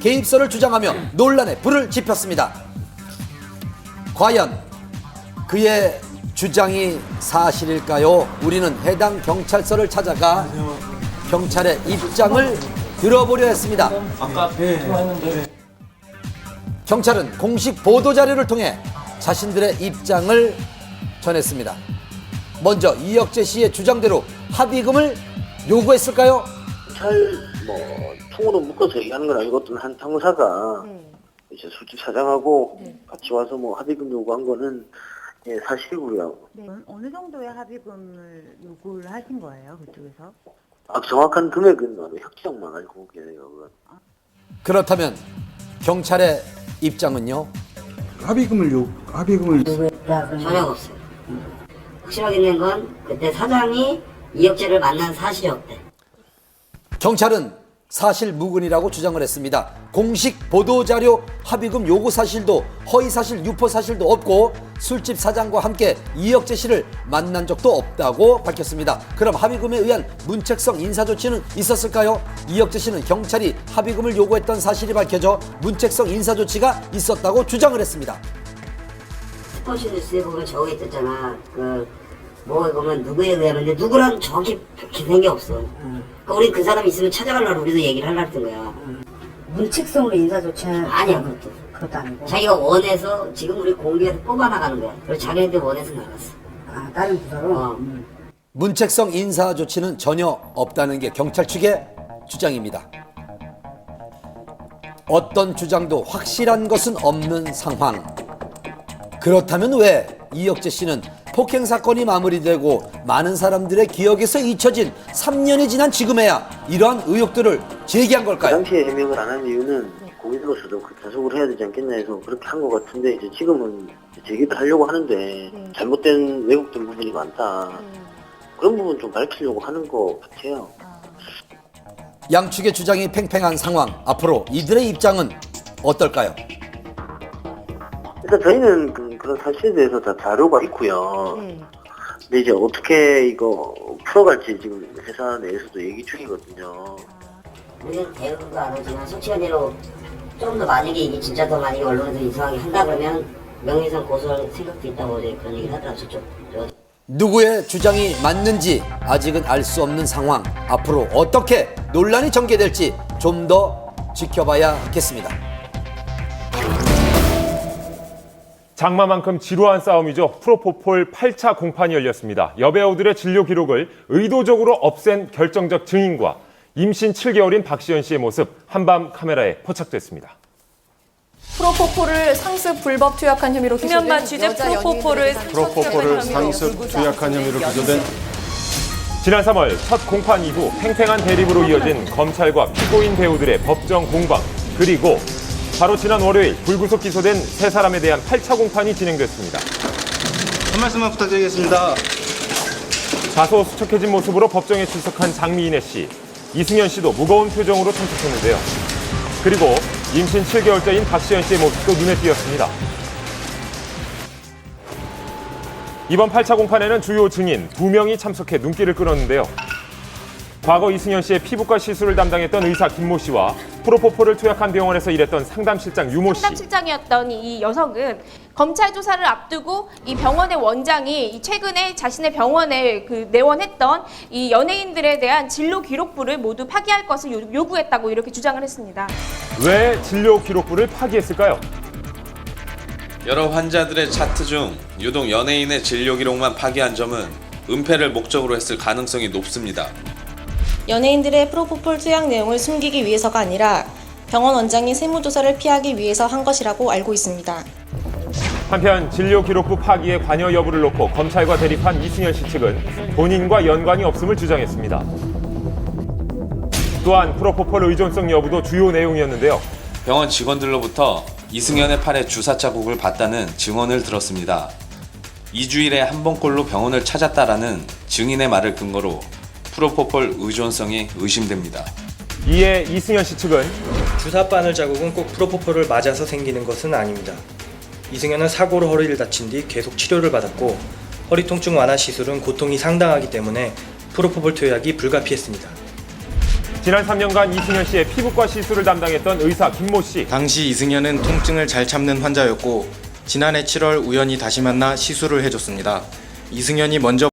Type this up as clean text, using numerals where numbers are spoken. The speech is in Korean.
개입설을 주장하며 논란에 불을 지폈습니다. 과연 그의 주장이 사실일까요? 우리는 해당 경찰서를 찾아가 경찰의 입장을 들어보려 했습니다. 경찰은 공식 보도자료를 통해 자신들의 입장을 전했습니다. 먼저 이혁재 씨의 주장대로 합의금을 요구했을까요? 통으로 묶어서 얘기하는 건 아니고 어떤 한 상무사가 이제 술집 사장하고 같이 와서 합의금 요구한 거는 사실이고요. 네. 어느 정도의 합의금을 요구를 하신 거예요, 그쪽에서? 정확한 금액은 협정만 알고 계세요. 그렇다면 경찰의 입장은요? 합의금을 전혀 없어요. 확실하게 있는 건 그때 사장이 이혁재를 만난 사실이 없대. 경찰은 사실 무근이라고 주장을 했습니다. 공식 보도자료 합의금 요구 사실도 허위사실 유포 사실도 없고 술집 사장과 함께 이혁재 씨를 만난 적도 없다고 밝혔습니다. 그럼 합의금에 의한 문책성 인사조치는 있었을까요? 이혁재 씨는 경찰이 합의금을 요구했던 사실이 밝혀져 문책성 인사조치가 있었다고 주장을 했습니다. 스포츠 뉴스에 보면 저거 있었잖아. 보면 누구에 의하면 누구랑 정확히 밝힌 게 없어. 그러니까 우리 그 사람 있으면 찾아가려고 우리도 얘기를 하려고 했던 거야. 문책성으로 인사조치는 아니야, 그것도 아니고. 자기가 원해서 지금 우리 공개해서 뽑아나가는 거야. 그리고 자기한테 원해서 나갔어. 다른 부서로? 문책성 인사조치는 전혀 없다는 게 경찰 측의 주장입니다. 어떤 주장도 확실한 것은 없는 상황. 그렇다면 왜 이혁재 씨는 폭행 사건이 마무리되고 많은 사람들의 기억에서 잊혀진 3년이 지난 지금에야 이러한 의혹들을 제기한 그 걸까요? 당시에 해명을 안 한 이유는 공인으로서도 단속을 해야 되지 않겠나 해서 그렇게 한 것 같은데 이제 지금은 제기를 하려고 하는데 잘못된 왜곡된 부분이 많다. 그런 부분 좀 밝히려고 하는 것 같아요. 양측의 주장이 팽팽한 상황. 앞으로 이들의 입장은 어떨까요? 일단 저희는 그런 사실에 대해서 다 자료가 있고요. 근데 이제 어떻게 이거 풀어갈지 지금 회사 내에서도 얘기 중이거든요. 우리는 대응도 안 하지만 솔직한대로 좀 더 만약에 이게 진짜 더 만약에 언론에서 이상하게 한다 그러면 명예훼손 고소할 생각도 있다고 어제 그런 얘기를 하더라고요. 저쪽. 누구의 주장이 맞는지 아직은 알 수 없는 상황. 앞으로 어떻게 논란이 전개될지 좀 더 지켜봐야겠습니다. 장마만큼 지루한 싸움이죠. 프로포폴 8차 공판이 열렸습니다. 여배우들의 진료 기록을 의도적으로 없앤 결정적 증인과 임신 7개월인 박시연 씨의 모습 한밤 카메라에 포착됐습니다. 프로포폴을 상습 불법 투약한 혐의로 수면마 취재 프로포폴을 상습 투약한 혐의로 기소된 지난 3월 첫 공판 이후 팽팽한 대립으로 이어진 검찰과 피고인 배우들의 법정 공방. 그리고 바로 지난 월요일 불구속 기소된 세 사람에 대한 8차 공판이 진행됐습니다. 한 말씀만 부탁드리겠습니다. 다소 수척해진 모습으로 법정에 출석한 장미인혜 씨, 이승현 씨도 무거운 표정으로 참석했는데요. 그리고 임신 7개월째인 박시연 씨의 모습도 눈에 띄었습니다. 이번 8차 공판에는 주요 증인 2명이 참석해 눈길을 끌었는데요. 과거 이승현 씨의 피부과 시술을 담당했던 의사 김모 씨와 프로포폴을 투약한 병원에서 일했던 상담실장 유모 씨. 상담실장이었던 이 여성은 검찰 조사를 앞두고 이 병원의 원장이 최근에 자신의 병원에 내원했던 이 연예인들에 대한 진료 기록부를 모두 파기할 것을 요구했다고 이렇게 주장을 했습니다. 왜 진료 기록부를 파기했을까요? 여러 환자들의 차트 중 유독 연예인의 진료 기록만 파기한 점은 은폐를 목적으로 했을 가능성이 높습니다. 연예인들의 프로포폴 투약 내용을 숨기기 위해서가 아니라 병원 원장이 세무조사를 피하기 위해서 한 것이라고 알고 있습니다. 한편 진료 기록부 파기의 관여 여부를 놓고 검찰과 대립한 이승현 씨 측은 본인과 연관이 없음을 주장했습니다. 또한 프로포폴 의존성 여부도 주요 내용이었는데요. 병원 직원들로부터 이승현의 팔에 주사 자국을 봤다는 증언을 들었습니다. 2주일에 한 번꼴로 병원을 찾았다라는 증인의 말을 근거로 프로포폴 의존성이 의심됩니다. 이에 이승현 씨 측은 주사 바늘 자국은 꼭 프로포폴을 맞아서 생기는 것은 아닙니다. 이승현은 사고로 허리를 다친 뒤 계속 치료를 받았고 허리 통증 완화 시술은 고통이 상당하기 때문에 프로포폴 투약이 불가피했습니다. 지난 3년간 이승현 씨의 피부과 시술을 담당했던 의사 김모 씨. 당시 이승현은 통증을 잘 참는 환자였고 지난해 7월 우연히 다시 만나 시술을 해줬습니다. 이승현이 먼저